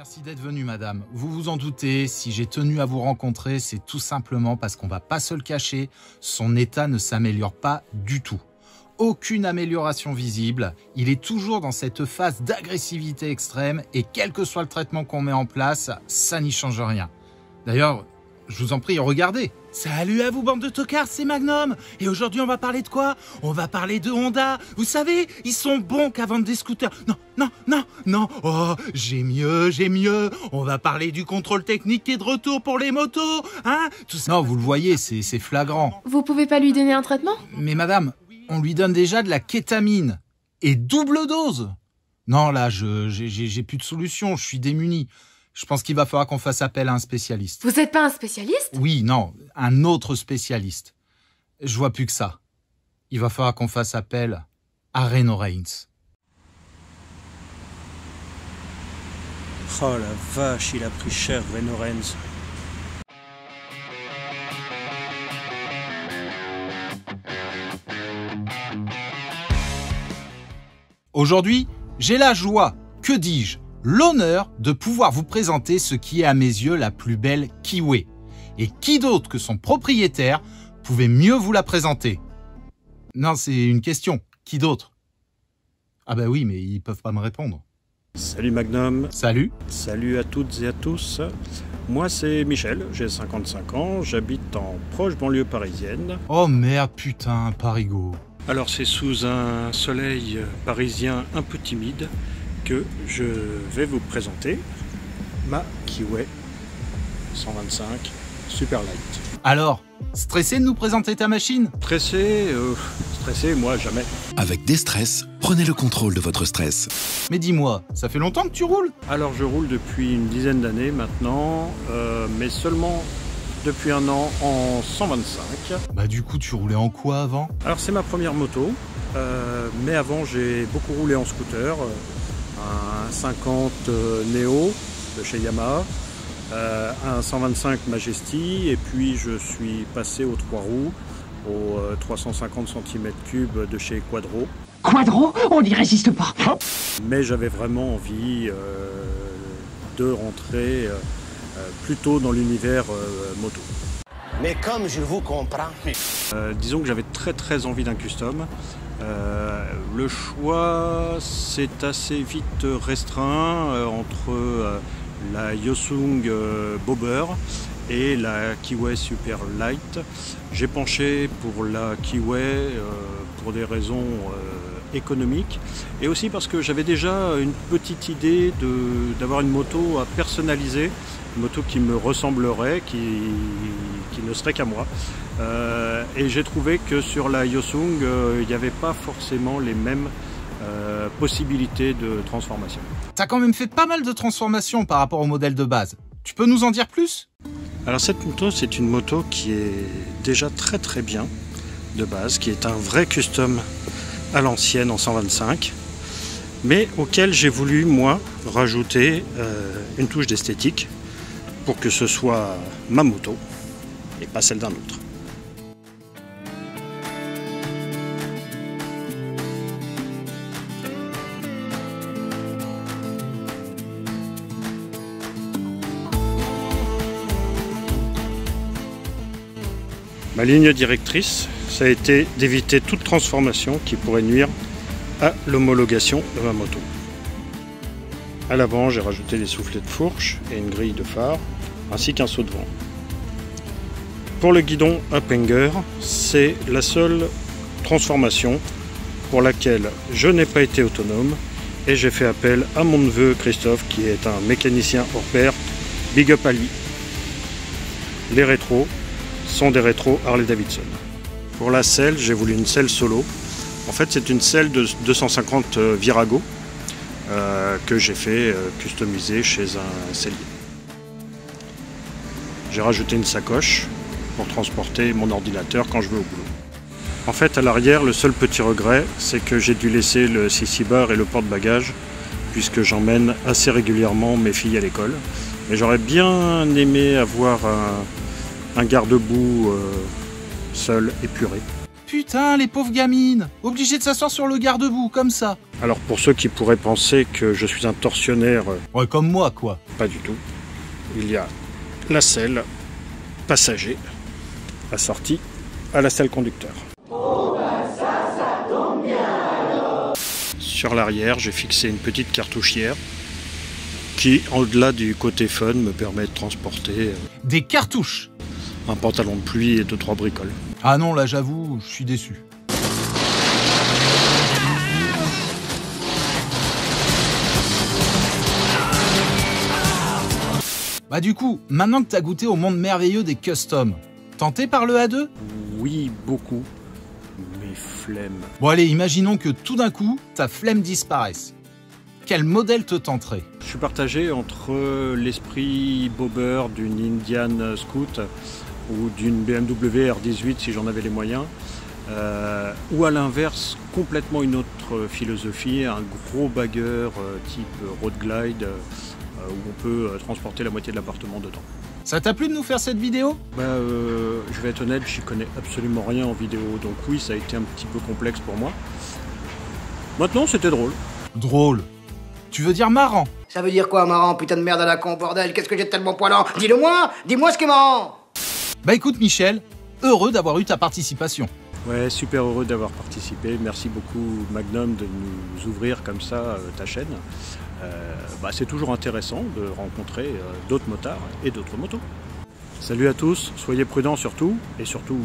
Merci d'être venue, madame. Vous vous en doutez, si j'ai tenu à vous rencontrer, c'est tout simplement parce qu'on va pas se le cacher, son état ne s'améliore pas du tout. Aucune amélioration visible, il est toujours dans cette phase d'agressivité extrême et quel que soit le traitement qu'on met en place, ça n'y change rien. D'ailleurs, je vous en prie, regardez. Salut à vous, bande de tocards, c'est Magnum. Et aujourd'hui, on va parler de quoi? On va parler de Honda. Vous savez, ils sont bons qu'à vendre des scooters. Non. Oh, j'ai mieux. On va parler du contrôle technique qui est de retour pour les motos. Hein? Tout ça. Non, vous le voyez, c'est flagrant. Vous pouvez pas lui donner un traitement? Mais madame, on lui donne déjà de la kétamine. Et double dose. Non, là, j'ai plus de solution, je suis démuni. Je pense qu'il va falloir qu'on fasse appel à un spécialiste. Vous êtes pas un spécialiste? Oui, non, un autre spécialiste. Je vois plus que ça. Il va falloir qu'on fasse appel à Renault Reigns. Oh la vache, il a pris cher Renault Reigns. Aujourd'hui, j'ai la joie, que dis-je, l'honneur de pouvoir vous présenter ce qui est à mes yeux la plus belle Kiway. Et qui d'autre que son propriétaire pouvait mieux vous la présenter? Non, c'est une question. Qui d'autre? Ah bah oui, mais ils peuvent pas me répondre. Salut Magnum. Salut. Salut à toutes et à tous. Moi c'est Michel, j'ai 55 ans, j'habite en proche banlieue parisienne. Oh merde, putain, parigo. Alors c'est sous un soleil parisien un peu timide que je vais vous présenter ma Kiway 125 Super Light. Alors, stressé de nous présenter ta machine? Stressé, moi jamais. Avec Destress, prenez le contrôle de votre stress. Mais dis-moi, ça fait longtemps que tu roules? Alors je roule depuis une dizaine d'années maintenant, mais seulement depuis un an en 125. Bah du coup, tu roulais en quoi avant? Alors c'est ma première moto, mais avant j'ai beaucoup roulé en scooter. Un 50 Neo de chez Yamaha, un 125 Majesty, et puis je suis passé aux 3 roues, aux 350 cm3 de chez Quadro. Quadro, on n'y résiste pas. Mais j'avais vraiment envie de rentrer plutôt dans l'univers moto. Mais comme je vous comprends. Disons que j'avais très envie d'un custom. Le choix s'est assez vite restreint entre la Yosung Bobber et la Kiway Super Light. J'ai penché pour la Kiway pour des raisons économiques et aussi parce que j'avais déjà une petite idée d'avoir une moto à personnaliser, une moto qui me ressemblerait, qui ne serait qu'à moi. Et j'ai trouvé que sur la Yosung, il n'y avait pas forcément les mêmes possibilités de transformation. T'as quand même fait pas mal de transformations par rapport au modèle de base. Tu peux nous en dire plus? Alors cette moto, c'est une moto qui est déjà très bien de base, qui est un vrai custom à l'ancienne en 125, mais auquel j'ai voulu, moi, rajouter une touche d'esthétique pour que ce soit ma moto et pas celle d'un autre. Ma ligne directrice, ça a été d'éviter toute transformation qui pourrait nuire à l'homologation de ma moto. À l'avant, j'ai rajouté des soufflets de fourche et une grille de phare, ainsi qu'un seau de vent. Pour le guidon Uphanger, c'est la seule transformation pour laquelle je n'ai pas été autonome et j'ai fait appel à mon neveu Christophe qui est un mécanicien hors pair. Big up à lui. Les rétros sont des rétros Harley-Davidson. Pour la selle, j'ai voulu une selle solo. En fait, c'est une selle de 250 Virago que j'ai fait customiser chez un sellier. J'ai rajouté une sacoche pour transporter mon ordinateur quand je vais au boulot. En fait, à l'arrière, le seul petit regret, c'est que j'ai dû laisser le CC bar et le porte-bagages puisque j'emmène assez régulièrement mes filles à l'école. Mais j'aurais bien aimé avoir un garde-boue seul, épuré. Putain, les pauvres gamines, obligées de s'asseoir sur le garde-boue, comme ça. Alors pour ceux qui pourraient penser que je suis un tortionnaire, Ouais, comme moi, quoi. pas du tout. Il y a la selle passager assortie à la selle conducteur. Sur l'arrière, j'ai fixé une petite cartouchière qui, au-delà du côté fun, me permet de transporter Des cartouches. un pantalon de pluie et 2-3 bricoles. Ah non, là, j'avoue, je suis déçu. Bah du coup, maintenant que t'as goûté au monde merveilleux des customs, tenté par le A2 ? Oui, beaucoup, mais flemme. Bon allez, imaginons que tout d'un coup, ta flemme disparaisse. Quel modèle te tenterait ? Je suis partagé entre l'esprit bobber d'une Indian Scout ou d'une BMW R18 si j'en avais les moyens, ou à l'inverse, complètement une autre philosophie, un gros bagger type road glide où on peut transporter la moitié de l'appartement dedans. Ça t'a plu de nous faire cette vidéo ? Je vais être honnête, j'y connais absolument rien en vidéo, donc oui, ça a été un petit peu complexe pour moi. Maintenant, c'était drôle. Drôle. Tu veux dire marrant ? Ça veut dire quoi, marrant, putain de merde à la con, bordel? Qu'est-ce que j'ai de tellement poilant? Dis-le-moi! Dis-moi ce qui est marrant! Bah écoute Michel, heureux d'avoir eu ta participation. Ouais, super heureux d'avoir participé. Merci beaucoup Magnum de nous ouvrir comme ça ta chaîne. C'est toujours intéressant de rencontrer d'autres motards et d'autres motos. Salut à tous, soyez prudents surtout, et surtout